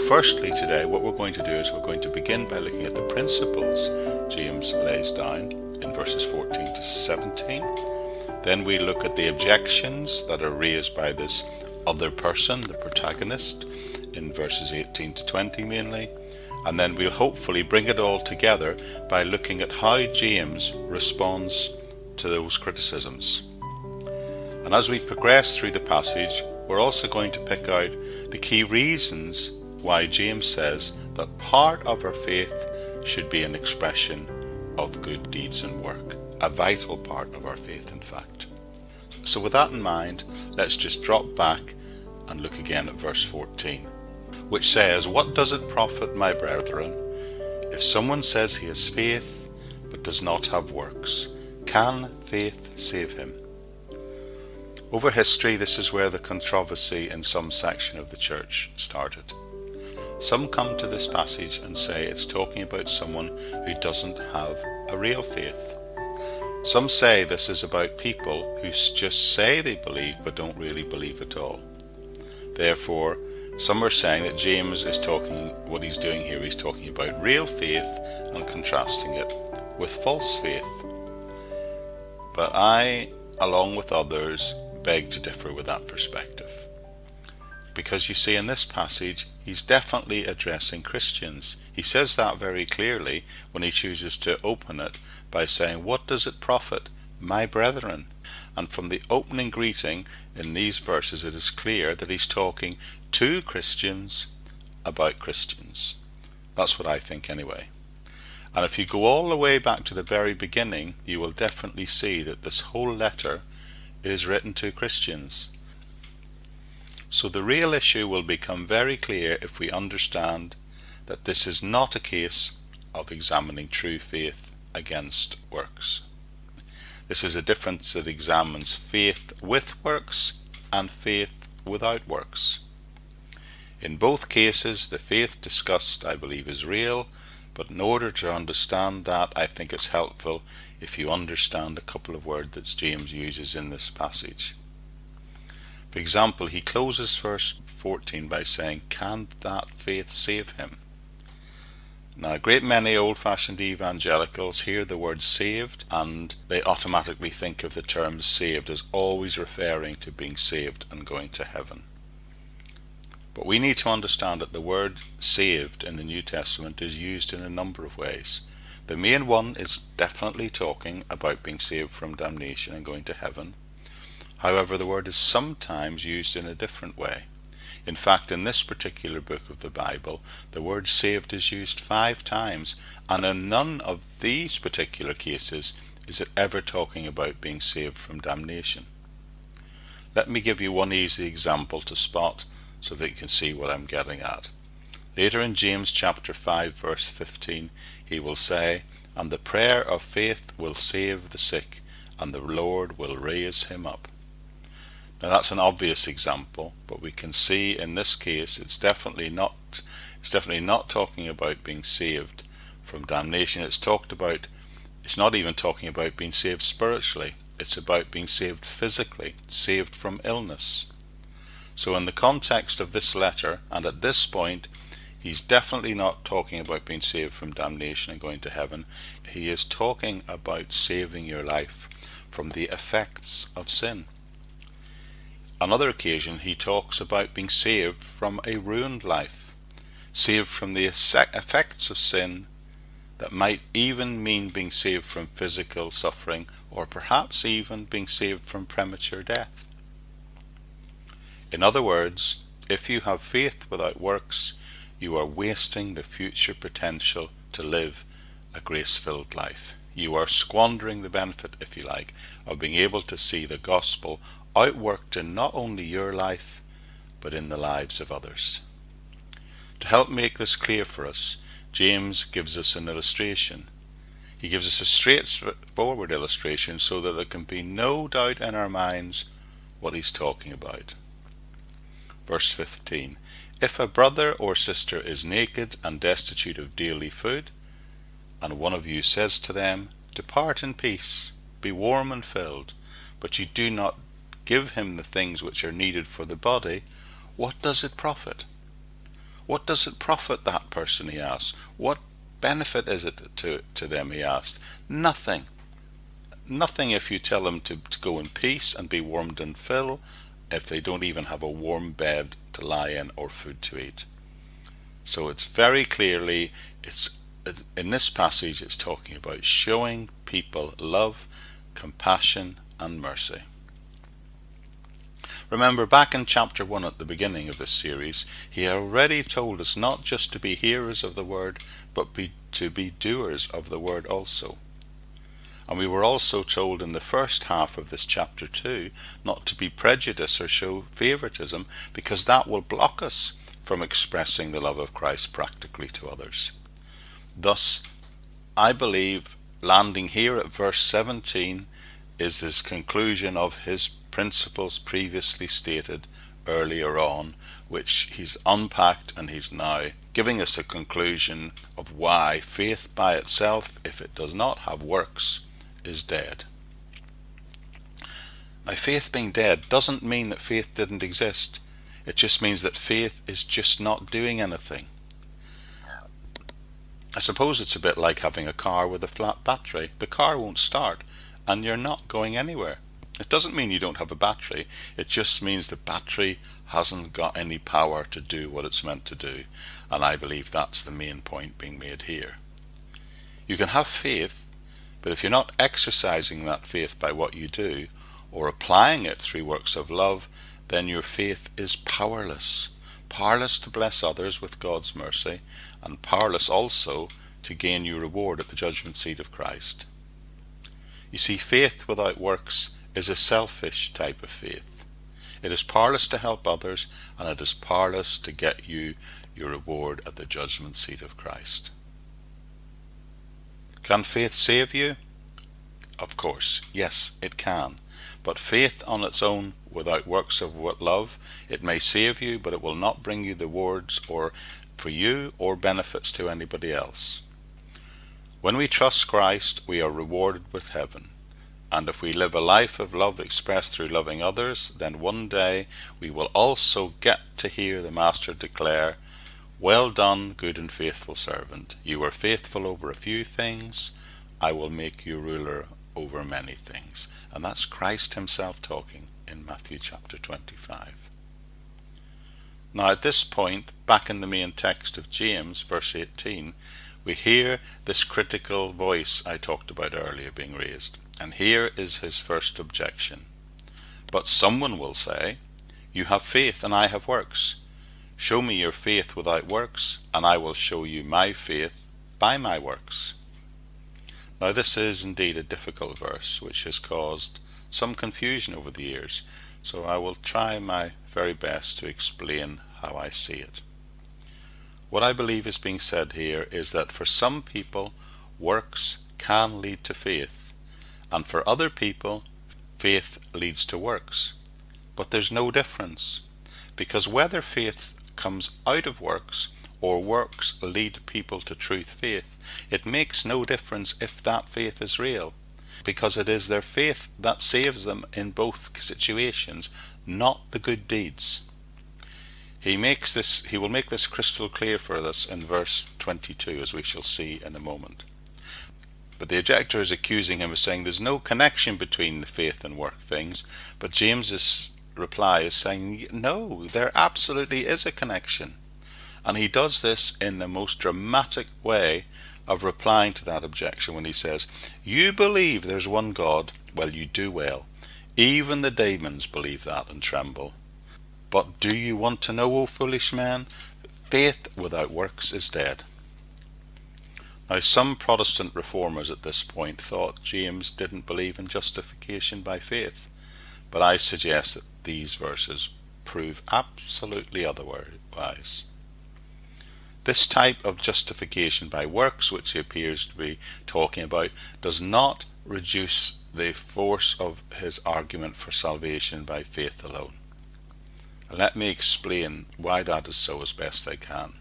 firstly today what we're going to do is we're going to begin by looking at the principles James lays down in verses 14 to 17. Then we look at the objections that are raised by this other person, the protagonist, in verses 18 to 20 mainly. And then we'll hopefully bring it all together by looking at how James responds to those criticisms. And as we progress through the passage, we're also going to pick out the key reasons why James says that part of our faith should be an expression of good deeds and work, a vital part of our faith, in fact. So with that in mind, let's just drop back and look again at verse 14, which says, "What does it profit, my brethren, if someone says he has faith but does not have works? Can faith save him?" Over history, this is where the controversy in some section of the church started. Some come to this passage and say it's talking about someone who doesn't have a real faith. Some say this is about people who just say they believe but don't really believe at all. Therefore, some are saying that James is talking, what he's doing here, he's talking about real faith and contrasting it with false faith. But I, along with others, beg to differ with that perspective. Because you see, in this passage, he's definitely addressing Christians. He says that very clearly when he chooses to open it by saying, "What does it profit, my brethren?" And from the opening greeting in these verses, it is clear that he's talking to Christians about Christians. That's what I think anyway. And if you go all the way back to the very beginning, you will definitely see that this whole letter is written to Christians. So the real issue will become very clear if we understand that this is not a case of examining true faith against works. This is a difference that examines faith with works and faith without works. In both cases, the faith discussed, I believe, is real, but in order to understand that, I think it's helpful if you understand a couple of words that James uses in this passage. For example, he closes verse 14 by saying, "Can that faith save him?" Now, a great many old-fashioned evangelicals hear the word saved and they automatically think of the term saved as always referring to being saved and going to heaven. But we need to understand that the word saved in the New Testament is used in a number of ways. The main one is definitely talking about being saved from damnation and going to heaven. However, the word is sometimes used in a different way. In fact, in this particular book of the Bible, the word saved is used 5 times, and in none of these particular cases is it ever talking about being saved from damnation. Let me give you one easy example to spot so that you can see what I'm getting at. Later in James chapter 5 verse 15, he will say, "And the prayer of faith will save the sick, and the Lord will raise him up." Now that's an obvious example, but we can see in this case it's definitely not talking about being saved from damnation. It's not even talking about being saved spiritually. It's about being saved physically, saved from illness. So in the context of this letter, and at this point, he's definitely not talking about being saved from damnation and going to heaven. He is talking about saving your life from the effects of sin. On another occasion, he talks about being saved from a ruined life, saved from the effects of sin that might even mean being saved from physical suffering, or perhaps even being saved from premature death. In other words, if you have faith without works, you are wasting the future potential to live a grace-filled life. You are squandering the benefit, if you like, of being able to see the gospel outworked in not only your life, but in the lives of others. To help make this clear for us, James gives us an illustration. He gives us a straightforward illustration so that there can be no doubt in our minds what he's talking about. Verse 15, "If a brother or sister is naked and destitute of daily food, and one of you says to them, 'Depart in peace, be warm and filled,' but you do not give him the things which are needed for the body, what does it profit? What does it profit that person, he asked. What benefit is it to them, he asked. Nothing. Nothing if you tell them to go in peace and be warmed and fill, if they don't even have a warm bed to lie in or food to eat. So it's very clearly, in this passage, it's talking about showing people love, compassion, and mercy. Remember, back in chapter 1 at the beginning of this series, he already told us not just to be hearers of the word, but to be doers of the word also. And we were also told in the first half of this chapter 2 not to be prejudiced or show favoritism, because that will block us from expressing the love of Christ practically to others. Thus, I believe landing here at verse 17 is this conclusion of his principles previously stated earlier on, which he's unpacked, and he's now giving us a conclusion of why faith by itself, if it does not have works, is dead. Now, faith being dead doesn't mean that faith didn't exist. It just means that faith is just not doing anything. I suppose it's a bit like having a car with a flat battery. The car won't start, and you're not going anywhere. It doesn't mean you don't have a battery. It just means the battery hasn't got any power to do what it's meant to do. And I believe that's the main point being made here. You can have faith, but if you're not exercising that faith by what you do, or applying it through works of love, then your faith is powerless. Powerless to bless others with God's mercy, and powerless also to gain your reward at the judgment seat of Christ. You see, faith without works is a selfish type of faith. It is powerless to help others, and it is powerless to get you your reward at the judgment seat of Christ. Can faith save you? Of course, yes, it can. But faith on its own, without works of love, it may save you, but it will not bring you the rewards or for you or benefits to anybody else. When we trust Christ, we are rewarded with heaven. And if we live a life of love expressed through loving others, then one day we will also get to hear the Master declare, "Well done, good and faithful servant. You were faithful over a few things. I will make you ruler over many things." And that's Christ himself talking in Matthew chapter 25. Now at this point, back in the main text of James, verse 18, we hear this critical voice I talked about earlier being raised. And here is his first objection. But someone will say, "You have faith and I have works. Show me your faith without works, and I will show you my faith by my works." Now this is indeed a difficult verse, which has caused some confusion over the years, so I will try my very best to explain how I see it. What I believe is being said here is that for some people, works can lead to faith, and for other people, faith leads to works. But there's no difference, because whether faith comes out of works or works lead people to truth faith, it makes no difference if that faith is real, because it is their faith that saves them in both situations, not the good deeds. He will make this crystal clear for us in verse 22, as we shall see in a moment. But the objector is accusing him of saying there's no connection between the faith and work things, but James's reply is saying no, there absolutely is a connection. And he does this in the most dramatic way of replying to that objection when he says, "You believe there's one God, well, you do well. Even the demons believe that and tremble. But do you want to know, O foolish man? Faith without works is dead." Now, some Protestant reformers at this point thought James didn't believe in justification by faith, but I suggest that these verses prove absolutely otherwise. This type of justification by works, which he appears to be talking about, does not reduce the force of his argument for salvation by faith alone. Let me explain why that is so as best I can.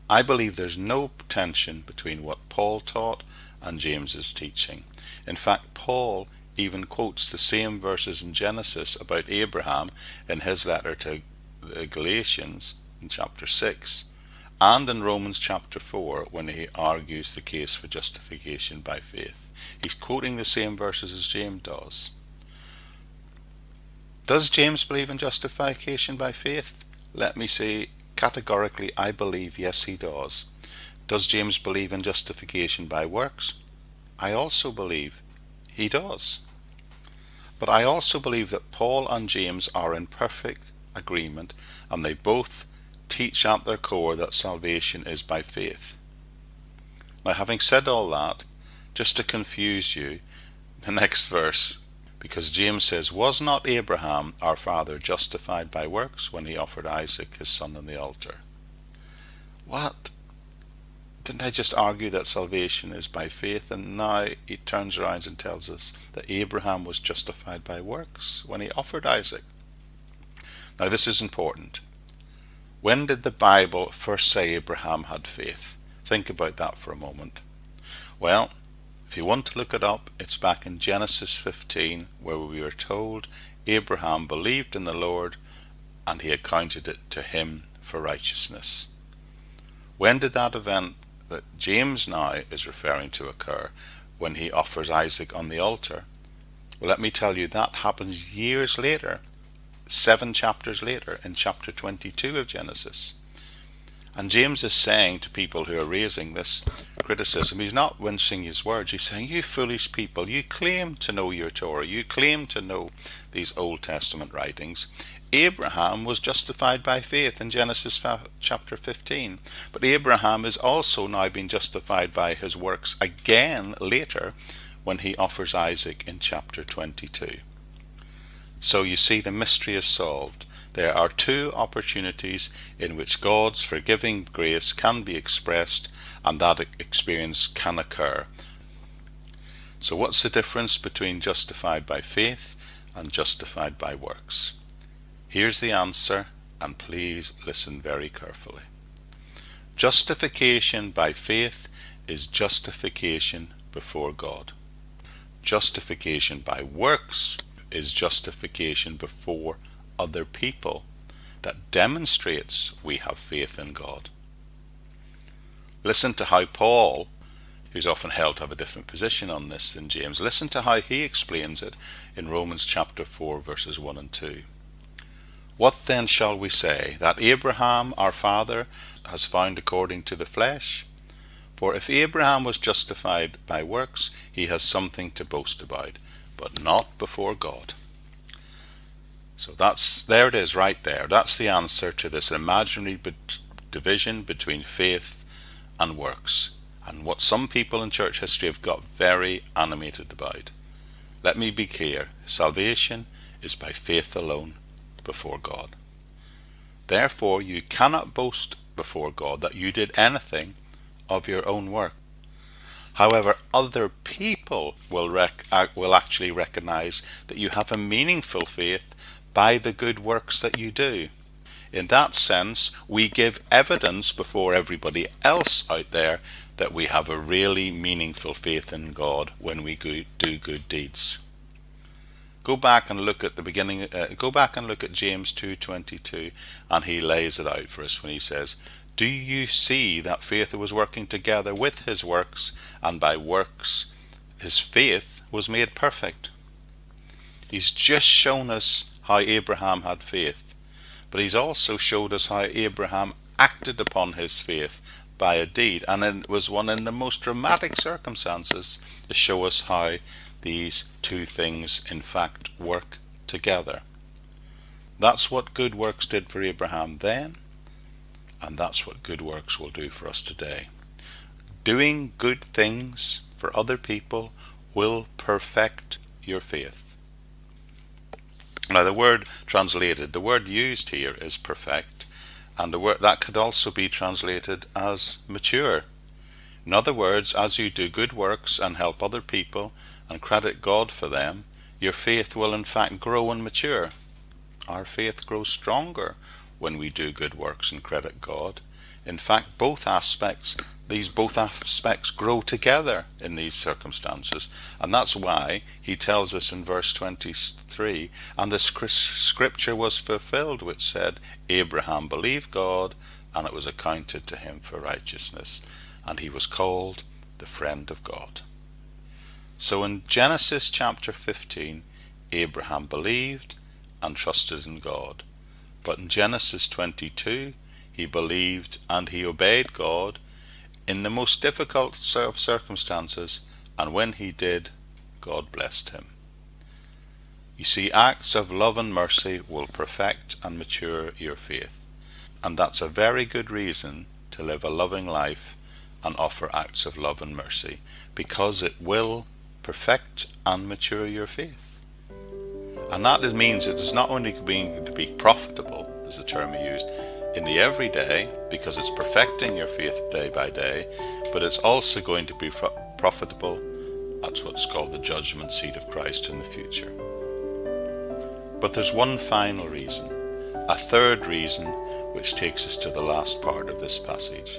I believe there's no tension between what Paul taught and James's teaching. In fact, Paul even quotes the same verses in Genesis about Abraham in his letter to the Galatians in chapter 6, and in Romans chapter 4 when he argues the case for justification by faith. He's quoting the same verses as James does. Does James believe in justification by faith? Let me say categorically, I believe yes, he does. Does James believe in justification by works? I also believe he does. But I also believe that Paul and James are in perfect agreement, and they both teach at their core that salvation is by faith. Now, having said all that, just to confuse you, the next verse, because James says, was not Abraham our father justified by works when he offered Isaac his son on the altar? What? Didn't I just argue that salvation is by faith? And now he turns around and tells us that Abraham was justified by works when he offered Isaac. Now this is important. When did the Bible first say Abraham had faith? Think about that for a moment. Well, if you want to look it up, it's back in Genesis 15, where we are told Abraham believed in the Lord and he accounted it to him for righteousness. When did that event that James now is referring to occur, when he offers Isaac on the altar? Well, let me tell you, that happens years later, 7 chapters later, in chapter 22 of Genesis. And James is saying to people who are raising this criticism, he's not wincing his words, he's saying, you foolish people, you claim to know your Torah, you claim to know these Old Testament writings. Abraham was justified by faith in Genesis chapter 15, but Abraham is also now being justified by his works again later when he offers Isaac in chapter 22. So you see, the mystery is solved. There are 2 opportunities in which God's forgiving grace can be expressed, and that experience can occur. So what's the difference between justified by faith and justified by works? Here's the answer, and please listen very carefully. Justification by faith is justification before God. Justification by works is justification before other people. That demonstrates we have faith in God. Listen to how Paul, who's often held to have a different position on this than James, listen to how he explains it in Romans chapter 4 verses 1 and 2. What then shall we say? That Abraham our father has found according to the flesh? For if Abraham was justified by works, he has something to boast about, but not before God. So there it is right there. That's the answer to this imaginary division between faith and works, and what some people in church history have got very animated about. Let me be clear. Salvation is by faith alone before God. Therefore, you cannot boast before God that you did anything of your own work. However, other people will actually recognize that you have a meaningful faith by the good works that you do. In that sense, we give evidence before everybody else out there that we have a really meaningful faith in God when we do good deeds. Go back and look at the beginning. Go back and look at James 2:22, and he lays it out for us when he says, "Do you see that faith was working together with his works, and by works his faith was made perfect?" He's just shown us how Abraham had faith, but he's also showed us how Abraham acted upon his faith by a deed, and it was one in the most dramatic circumstances to show us how these 2 things in fact work together. That's what good works did for Abraham then, and that's what good works will do for us today. Doing good things for other people will perfect your faith. Now the word used here is perfect, and the word that could also be translated as mature. In other words, as you do good works and help other people and credit God for them, your faith will in fact grow and mature. Our faith grows stronger when we do good works and credit God. In fact, these both aspects grow together in these circumstances. And that's why he tells us in verse 23, and the scripture was fulfilled, which said, Abraham believed God, and it was accounted to him for righteousness, and he was called the friend of God. So in Genesis chapter 15, Abraham believed and trusted in God. But in Genesis 22, he believed and he obeyed God in the most difficult of circumstances, and when he did, God blessed him. You see, acts of love and mercy will perfect and mature your faith. And that's a very good reason to live a loving life and offer acts of love and mercy, because it will perfect and mature your faith. And that means it is not only going to be profitable, as the term he used, in the everyday, because it's perfecting your faith day by day, but it's also going to be profitable. That's what's called the judgment seat of Christ in the future. But there's one final reason, a third reason, which takes us to the last part of this passage.